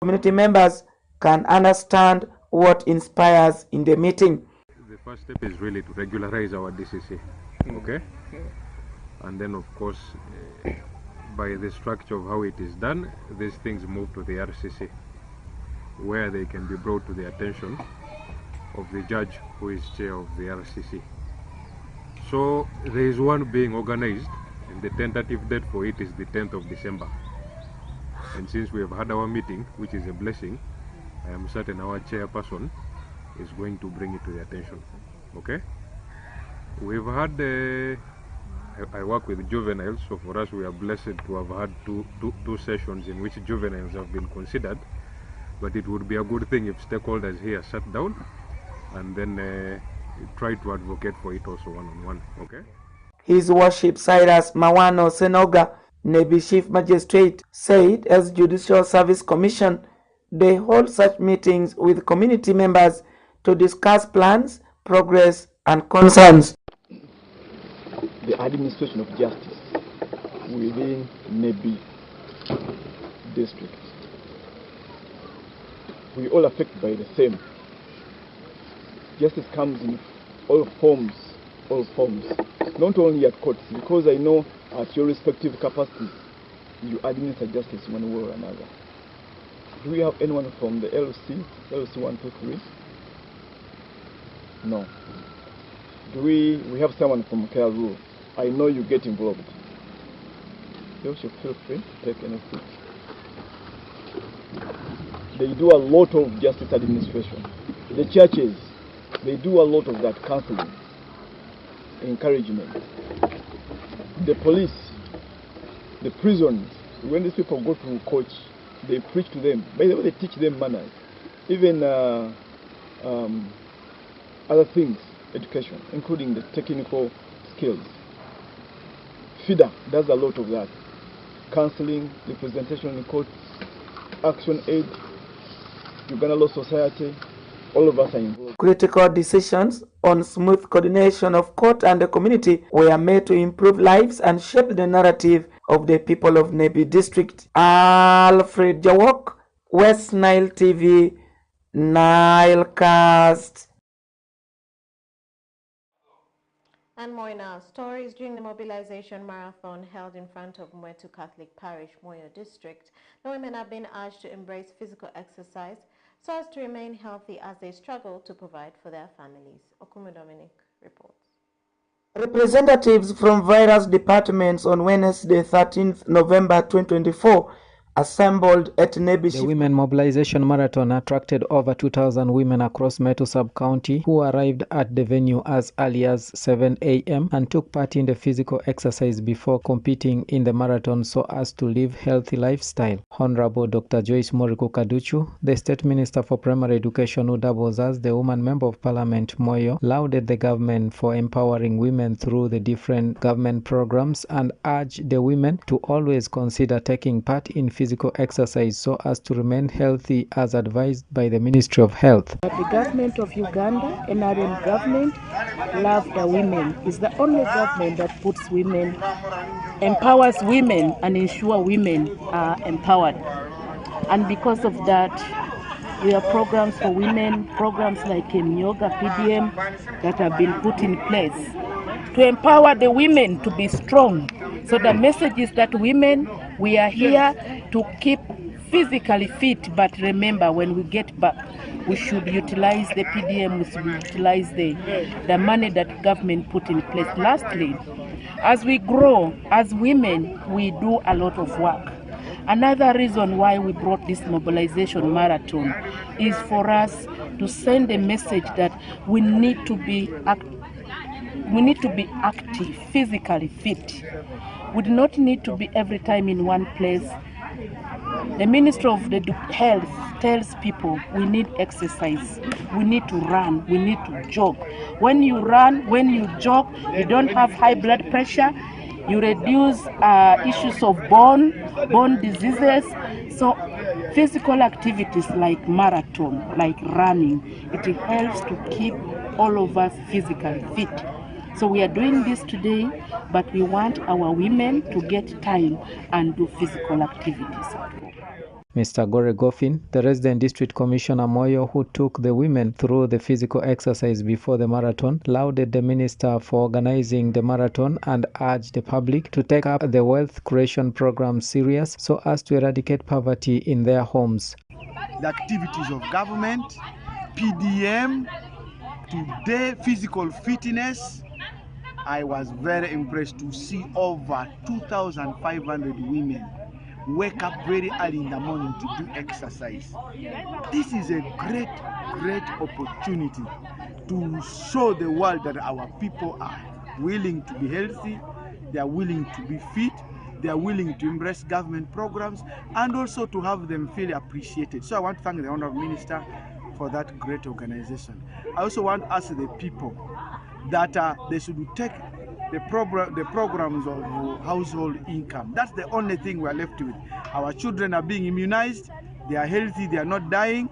Community members can understand what inspires in the meeting. The first step is really to regularize our DCC, okay? And then of course, by the structure of how it is done, these things move to the RCC, where they can be brought to the attention of the judge who is chair of the RCC. So there is one being organized, and the tentative date for it is the 10th of December. And since we have had our meeting, which is a blessing, I am certain our chairperson is going to bring it to the attention. Okay? We've had, I work with juveniles, so for us we are blessed to have had two sessions in which juveniles have been considered. But it would be a good thing if stakeholders here sat down and then try to advocate for it also one-on-one. Okay? His Worship Cyrus Mawano Senoga, Nebi Chief Magistrate, said as Judicial Service Commission, they hold such meetings with community members to discuss plans, progress, and concerns. The administration of justice within Nebi district. We all affected by the same. Justice comes in all forms, not only at courts, because I know at your respective capacities, you administer justice one way or another. Do we have anyone from the LC 123? No. Do we have someone from care rule? I know you get involved. You should feel free to take any seat. They do a lot of justice administration. The churches, they do a lot of that counseling, encouragement. The police, the prisons, when these people go to court, they preach to them. By the way, they teach them manners. Even other things, education, including the technical skills. FIDA does a lot of that. Counseling, representation in courts, Action Aid, Uganda Law Society, all of us are involved. Critical decisions on smooth coordination of court and the community were made to improve lives and shape the narrative of the people of Nebi District. Alfred Jawok, West Nile TV, Nilecast. And more in our stories. During the mobilization marathon held in front of Mwetu Catholic Parish, Moyo District, the women have been urged to embrace physical exercise so as to remain healthy as they struggle to provide for their families. Okumu Dominic reports. Representatives from various departments on Wednesday, 13th November 2024, assembled at Nebi. The Women Mobilization Marathon attracted over 2,000 women across Metu sub-county who arrived at the venue as early as 7 a.m. and took part in the physical exercise before competing in the marathon so as to live healthy lifestyle. Honorable Dr. Joyce Moriku Kaduchu, the State Minister for Primary Education who doubles as the Woman Member of Parliament Moyo, lauded the government for empowering women through the different government programs and urged the women to always consider taking part in physical exercise so as to remain healthy as advised by the Ministry of Health. The government of Uganda, NRM government, love the women. It's the only government that puts women, empowers women and ensure women are empowered. And because of that, we have programs for women, programs like Yoga PDM that have been put in place to empower the women to be strong. So the message is that women, we are here to keep physically fit, but remember, when we get back, we should utilize the PDM, we should utilize the money that government put in place. Lastly, as we grow, as women, we do a lot of work. Another reason why we brought this mobilization marathon is for us to send a message that we need to be active, physically fit. We do not need to be every time in one place. The Ministry of the Health tells people we need exercise, we need to run, we need to jog. When you run, when you jog, you don't have high blood pressure, you reduce issues of bone diseases. So physical activities like marathon, like running, it helps to keep all of us physically fit. So we are doing this today, but we want our women to get time and do physical activities at home. Mr. Gore Goffin, the resident district commissioner Moyo, who took the women through the physical exercise before the marathon, lauded the minister for organizing the marathon and urged the public to take up the wealth creation program serious so as to eradicate poverty in their homes. The activities of government, PDM, today physical fitness. I was very impressed to see over 2,500 women wake up very early in the morning to do exercise. This is a great opportunity to show the world that our people are willing to be healthy, they are willing to be fit, they are willing to embrace government programs, and also to have them feel appreciated. So I want to thank the Honourable Minister for that great organization. I also want to ask the people that they should take the programs of household income. That's the only thing we are left with. Our children are being immunized, they are healthy, they are not dying.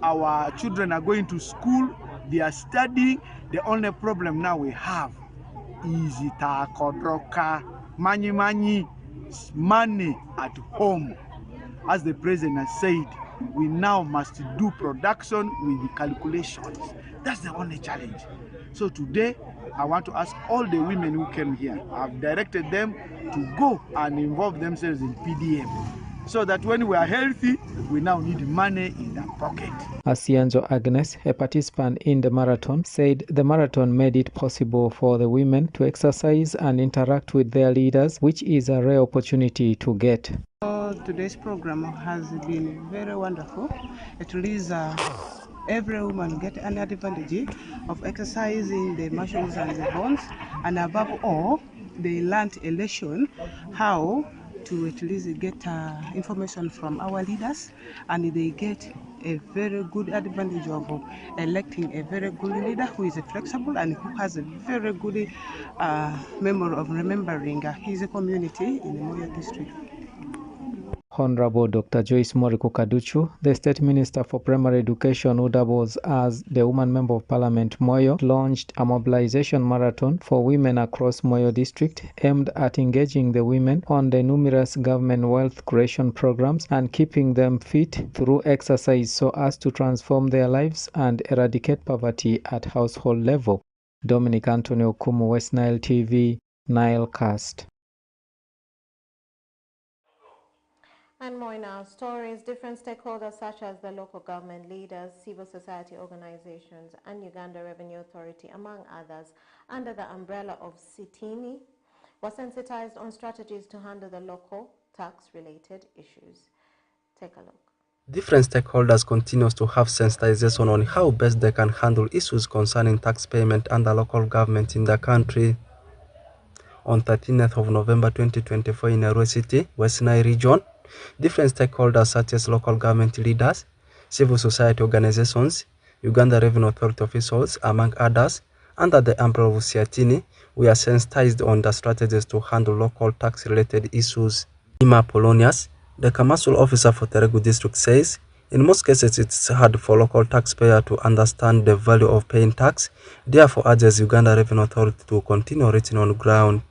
Our children are going to school, they are studying. The only problem now we have is itakodroka money at home. As the president has said, we now must do production with the calculations. That's the only challenge. So today, I want to ask all the women who came here, I've directed them to go and involve themselves in PDM, so that when we are healthy, we now need money in the pocket. Asianjo Agnes, a participant in the marathon, said the marathon made it possible for the women to exercise and interact with their leaders, which is a rare opportunity to get. Today's program has been very wonderful. At least every woman get an advantage of exercising the muscles and the bones, and above all, they learned a lesson how to at least get information from our leaders, and they get a very good advantage of electing a very good leader who is flexible and who has a very good memory of remembering his community in the Moyo district. Honorable Dr. Joyce Moriko Kaduchu, the State Minister for Primary Education, who doubles as the Woman Member of Parliament Moyo, launched a mobilization marathon for women across Moyo District aimed at engaging the women on the numerous government wealth creation programs and keeping them fit through exercise so as to transform their lives and eradicate poverty at household level. Dominic Anthony Okumu, West Nile TV, Nile Cast. And more in our stories, different stakeholders such as the local government leaders, civil society organizations, and Uganda Revenue Authority, among others, under the umbrella of Sitini, were sensitized on strategies to handle the local tax-related issues. Take a look. Different stakeholders continue to have sensitization on how best they can handle issues concerning tax payment under local government in the country. On 13th of November 2024 in Nairobi City, West Nile region, different stakeholders such as local government leaders, civil society organizations, Uganda Revenue Authority officials, among others, under the umbrella of Siatini, we are sensitized on the strategies to handle local tax-related issues. Ima Polonius, the commercial officer for Teregu district, says, in most cases it's hard for local taxpayers to understand the value of paying tax, therefore urges Uganda Revenue Authority to continue reaching on ground.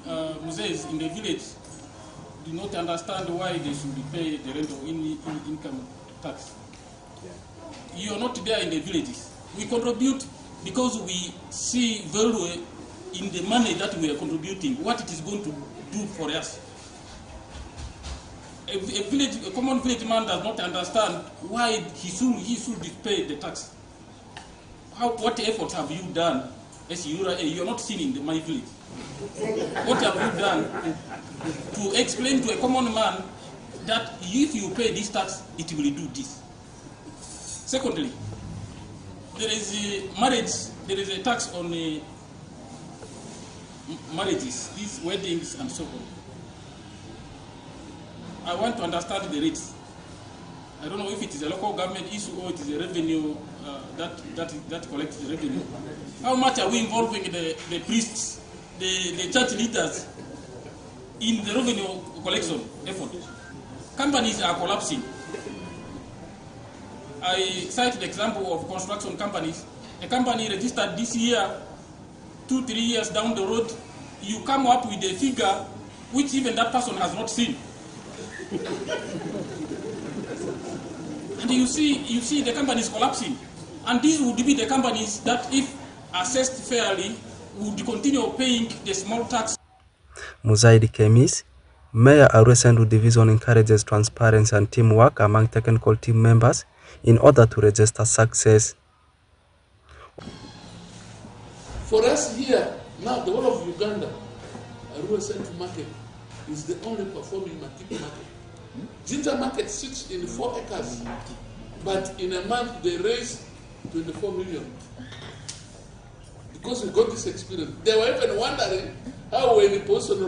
Musees in the village do not understand why they should pay the rental income tax. You are not there in the villages. We contribute because we see value in the money that we are contributing, what it is going to do for us. A common village man does not understand why he should pay the tax. What efforts have you done as you are not seen in my village? What have you done to explain to a common man that if you pay this tax, it will do this? Secondly, there is a marriage, there is a tax on marriages, these weddings and so on. I want to understand the rates. I don't know if it is a local government issue or it is a revenue that collects the revenue. How much are we involving the priests, the church leaders in the revenue collection effort? Companies are collapsing. I cite the example of construction companies. A company registered this year, 2-3 years down the road, you come up with a figure which even that person has not seen. And you see the companies collapsing. And these would be the companies that, if assessed fairly, would continue paying the small tax. Muzaidi Kemis, Mayor Aruesendu Division encourages transparency and teamwork among technical team members in order to register success. For us here, now the whole of Uganda, Aruesendu market is the only performing market. Ginger market sits in 4 acres, but in a month they raise 24 million. Because we got this experience. They were even wondering how we're in position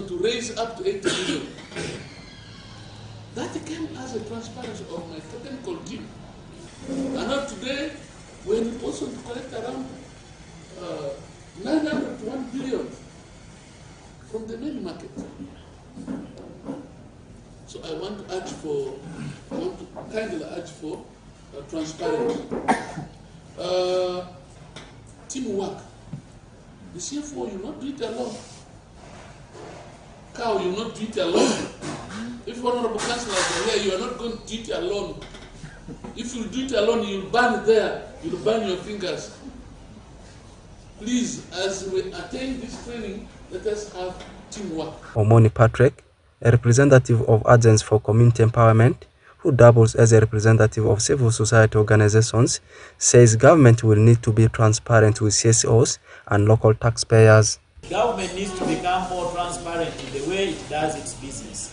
to raise up to 80 million. That came as a transparency of my technical team. And now today, we're in position to collect around 900 to 1 billion from the main market. So I want to kindly urge for transparency. Teamwork. The CFO, you not do it alone. Cow, you not do it alone. If honorable councillors are here, you are not going to do it alone. If you do it alone, you'll burn there. You'll burn your fingers. Please, as we attain this training, let us have teamwork. Omoni Patrick, a representative of Agents for Community Empowerment, who doubles as a representative of civil society organizations, says government will need to be transparent with CSOs and local taxpayers. Government needs to become more transparent in the way it does its business.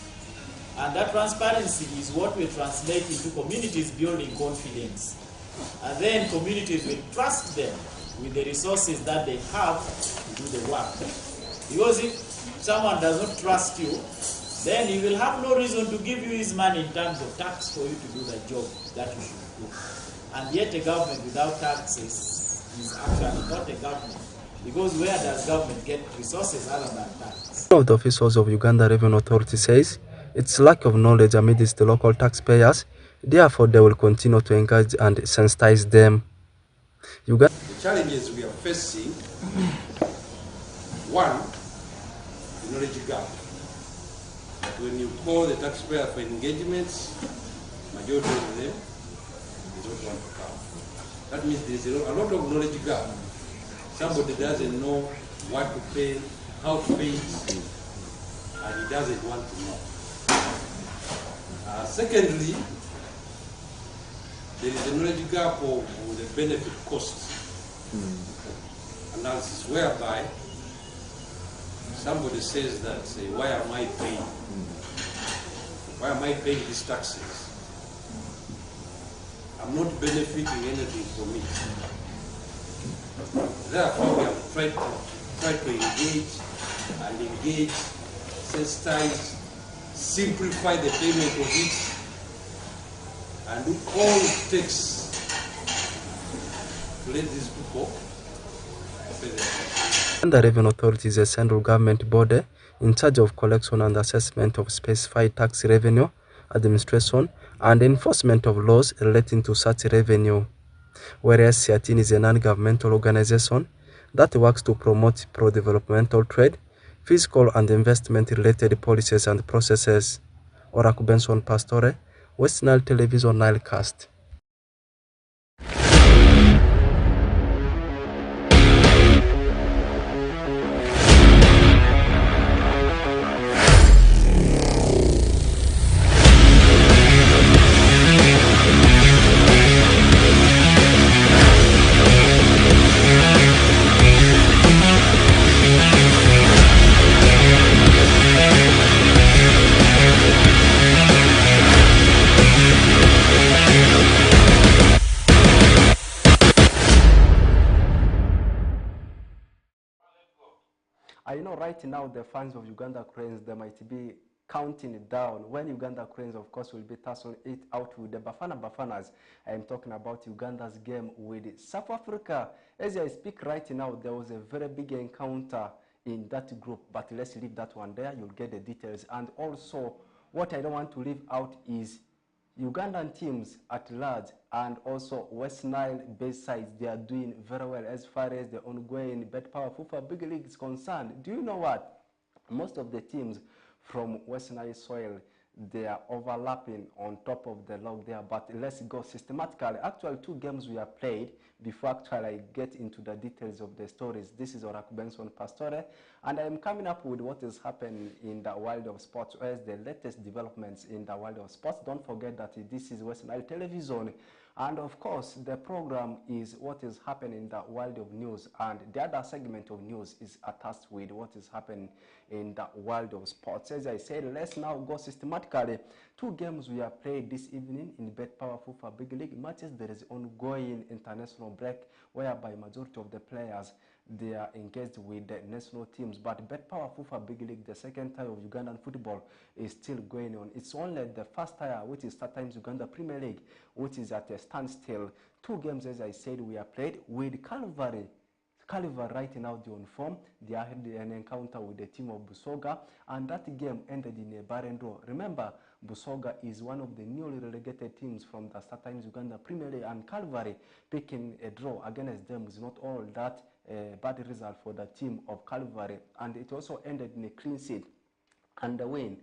And that transparency is what will translate into communities building confidence. And then communities will trust them with the resources that they have to do the work. Because if someone does not trust you, then he will have no reason to give you his money in terms of tax for you to do the job that you should do. And yet a government without taxes is actually not a government. Because where does government get resources other than tax? One of the officials of Uganda Revenue Authority says it's lack of knowledge amidst the local taxpayers, therefore they will continue to engage and sensitize them. The challenges we are facing, one, the knowledge gap. When you call the taxpayer for engagements, majority of them don't want to come. That means there's a lot of knowledge gap. Somebody doesn't know what to pay, how to pay it, and he doesn't want to know. Secondly, there is a knowledge gap of the benefit cost analysis, whereby somebody says that, why am I paying? Why am I paying these taxes? I'm not benefiting anything from it. Therefore, we have tried to engage, sensitize, simplify the payment of it, and do all it takes to let these people pay their taxes. The Revenue Authority is a central government body in charge of collection and assessment of specified tax revenue, administration, and enforcement of laws relating to such revenue. Whereas CIATIN is a non-governmental organization that works to promote pro-developmental trade, fiscal and investment-related policies and processes. Oraku Benson Pastore, West Nile Television Nilecast. I know right now the fans of Uganda Cranes, they might be counting it down. When Uganda Cranes, of course, will be tussling it out with the Bafanas. I am talking about Uganda's game with South Africa. As I speak right now, there was a very big encounter in that group, but let's leave that one there. You'll get the details. And also, what I don't want to leave out is Ugandan teams at large and also West Nile base sides, they are doing very well as far as the ongoing Bet Power FIFA Big League is concerned. Do you know what? Most of the teams from West Nile soil, they are overlapping on top of the log there, but let's go systematically. Actually, 2 games we have played before actually I get into the details of the stories. This is Oraku Benson Pastore, and I'm coming up with what is happening in the world of sports, as the latest developments in the world of sports. Don't forget that this is West Nile Television, and of course the program is what is happening in the world of news, and the other segment of news is attached with what is happening in the world of sports. As I said, let's now go systematically. 2 games we have played this evening in Bet Power FIFA Big League matches. There is ongoing international break whereby majority of the players, they are engaged with the national teams, but Bet Power FIFA Big League, the second tier of Ugandan football, is still going on. It's only the first tier, which is StarTimes Uganda Premier League, which is at a standstill. 2 games, as I said, we have played with Calvary right now, they're on form. They had an encounter with the team of Busoga, and that game ended in a barren draw. Remember, Busoga is one of the newly relegated teams from the StarTimes Uganda Premier League, and Calvary picking a draw against them is not all that bad result for the team of Calvary, and it also ended in a clean sheet, and the win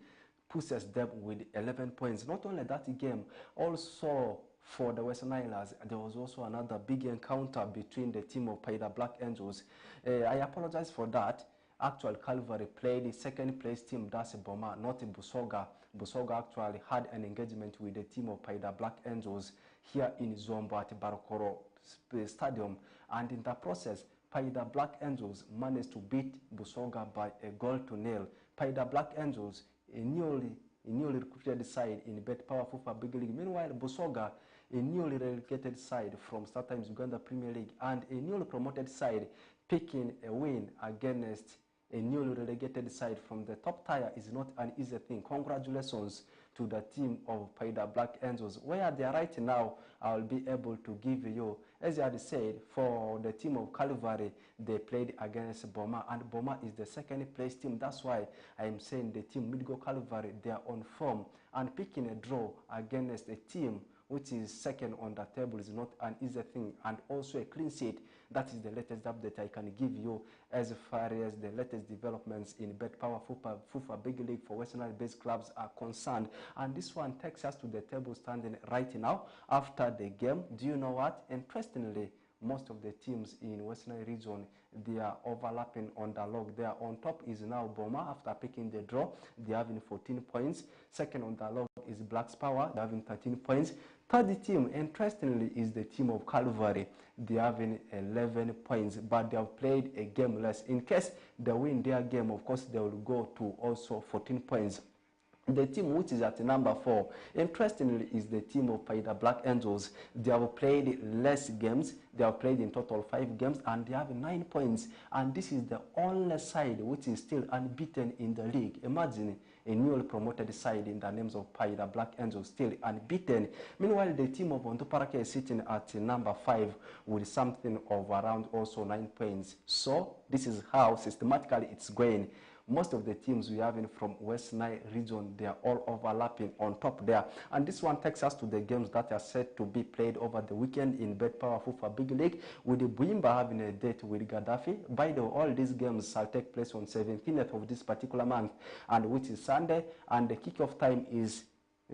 pushes them with 11 points. Not only that game, also for the Western Islands, there was also another big encounter between the team of Paida Black Angels. I apologize for that. Actual Calvary played the second place team, that's Boma, not Busoga. Busoga actually had an engagement with the team of Paida Black Angels here in Zombo at Barokoro Stadium, and in the process, Paida Black Angels managed to beat Busoga by 1-0. Paida Black Angels, a newly recruited side in Bet Power FIFA Big League. Meanwhile, Busoga, a newly relegated side from StarTimes Uganda Premier League, and a newly promoted side picking a win against a newly relegated side from the top tier is not an easy thing. Congratulations to the team of Paida Black Angels. Where they are right now, I'll be able to give you, as I had said, for the team of Calvary, they played against Boma, and Boma is the second place team. That's why I'm saying the team Midgo Calvary, they are on form, and picking a draw against a team which is second on the table is not an easy thing, and also a clean sheet. That is the latest update I can give you as far as the latest developments in Bet Power FIFA Big League for Western Island-based clubs are concerned. And this one takes us to the table standing right now after the game. Do you know what? Interestingly, most of the teams in Western region, they are overlapping on the log. They are on top is now Boma after picking the draw. They are having 14 points. Second on the log is Blacks Power. They are having 13 points. Third team, interestingly, is the team of Calvary. They are having 11 points, but they have played a game less. In case they win their game, of course, they will go to also 14 points. The team which is at number 4, interestingly, is the team of Paida Black Angels. They have played less games. They have played in total 5 games, and they have 9 points. And this is the only side which is still unbeaten in the league. Imagine a newly promoted side in the names of Paida Black Angels still unbeaten. Meanwhile, the team of Ontoparake is sitting at number 5 with something of around also 9 points. So this is how systematically it's going. Most of the teams we have in from West Nile region, they are all overlapping on top there. And this one takes us to the games that are set to be played over the weekend in Bet Power FIFA Big League, with the Buimba having a date with Gaddafi. By the way, all these games shall take place on 17th of this particular month, and which is Sunday, and the kickoff time is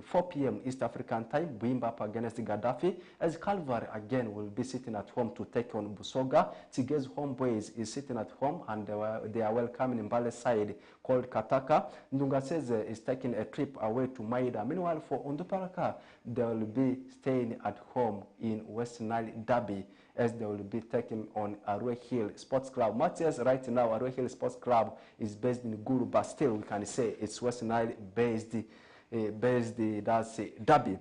4 p.m. East African time, Buimba up against Gaddafi, as Calvary again will be sitting at home to take on Busoga. Tige's homeboys is sitting at home, and they are welcoming Mbale's side called Kataka. Ndungaseze is taking a trip away to Maida. Meanwhile, for Ondoparaka, they will be staying at home in West Nile Derby, as they will be taking on Arue Hill Sports Club. Matches right now, Arue Hill Sports Club is based in Gulu, but still we can say it's West Nile based that's Derby.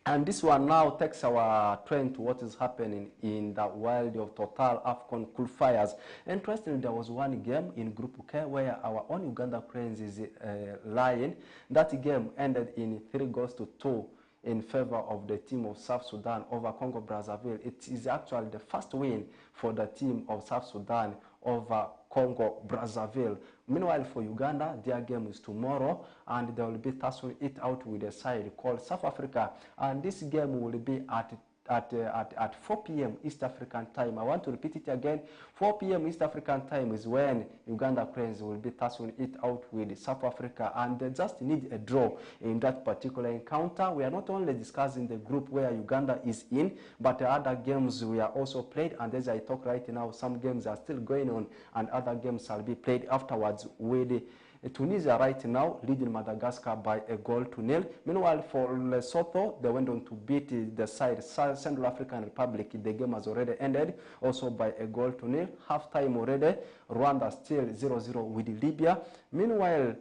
And this one now takes our trend to what is happening in the world of Total AFCON qualifiers. Interestingly, there was one game in Group K where our own Uganda Cranes is lying. That game ended in 3-2 in favor of the team of South Sudan over Congo Brazzaville. It is actually the first win for the team of South Sudan over Congo Brazzaville. Meanwhile, for Uganda, their game is tomorrow, and they will be tussling it out with a side called South Africa. And this game will be at at 4 p.m. East African time. I want to repeat it again. 4 p.m. East African time is when Uganda Cranes will be tussling it out with South Africa, and they just need a draw in that particular encounter. We are not only discussing the group where Uganda is in, but other games we are also played, and as I talk right now, some games are still going on, and other games shall be played afterwards with Tunisia right now leading Madagascar by a goal to nil. Meanwhile, for Lesotho, they went on to beat the side Central African Republic. The game has already ended, also by a goal to nil. Half time already. Rwanda still 0-0 with Libya. Meanwhile,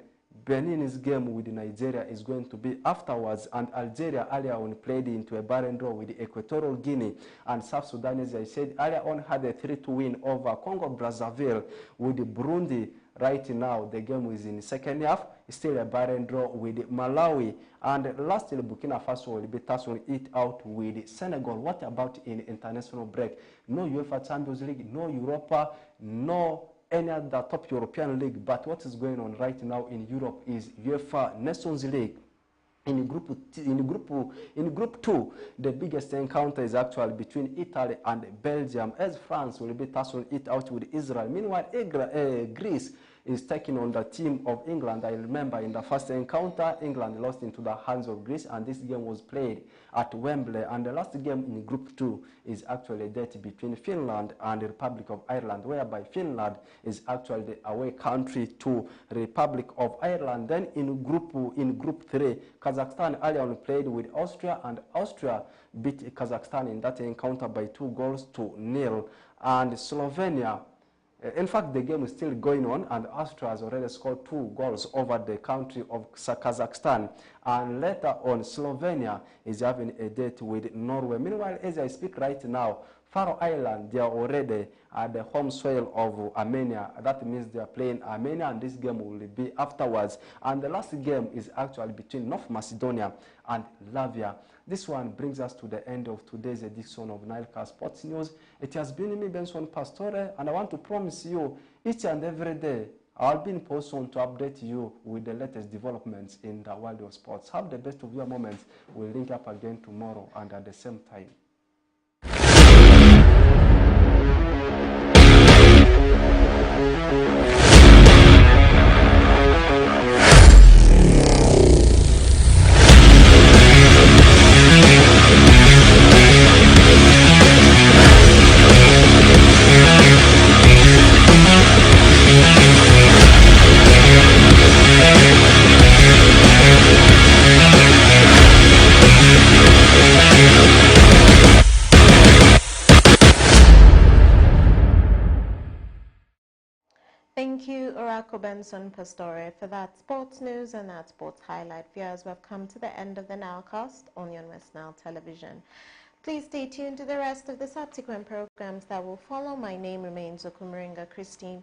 Benin's game with Nigeria is going to be afterwards, and Algeria earlier on played into a barren draw with Equatorial Guinea, and South Sudan, as I said earlier on, had a 3-2 win over Congo Brazzaville. With Burundi right now, the game is in the second half. Still a barren draw with Malawi, and lastly Burkina Faso will be tussling it out with Senegal. What about in international break? No UEFA Champions League, no Europa, no any other top European league, but what is going on right now in Europe is UEFA Nations League. In group 2, the biggest encounter is actually between Italy and Belgium, as France will be tussling it out with Israel. Meanwhile, Greece is taking on the team of England. I remember in the first encounter, England lost into the hands of Greece, and this game was played at Wembley. And the last game in Group 2 is actually a date between Finland and the Republic of Ireland, whereby Finland is actually the away country to Republic of Ireland. Then in Group 3, Kazakhstan earlier on played with Austria, and Austria beat Kazakhstan in that encounter by 2-0. And Slovenia, in fact, the game is still going on, and Austria has already scored 2 goals over the country of Kazakhstan. And later on, Slovenia is having a date with Norway. Meanwhile, as I speak right now, Faroe Island, they are already at the home soil of Armenia. That means they are playing Armenia, and this game will be afterwards. And the last game is actually between North Macedonia and Latvia. This one brings us to the end of today's edition of NILE Sports News. It has been me, Benson Pastore, and I want to promise you each and every day I'll be in position to update you with the latest developments in the world of sports. Have the best of your moments. We'll link up again tomorrow and at the same time. Thank you, Oracle Benson Pastore, for that sports news and that sports highlight. Viewers, we've come to the end of the Nilecast on Yon West Nile Television. Please stay tuned to the rest of the subsequent programs that will follow. My name remains Okumuringa Christine.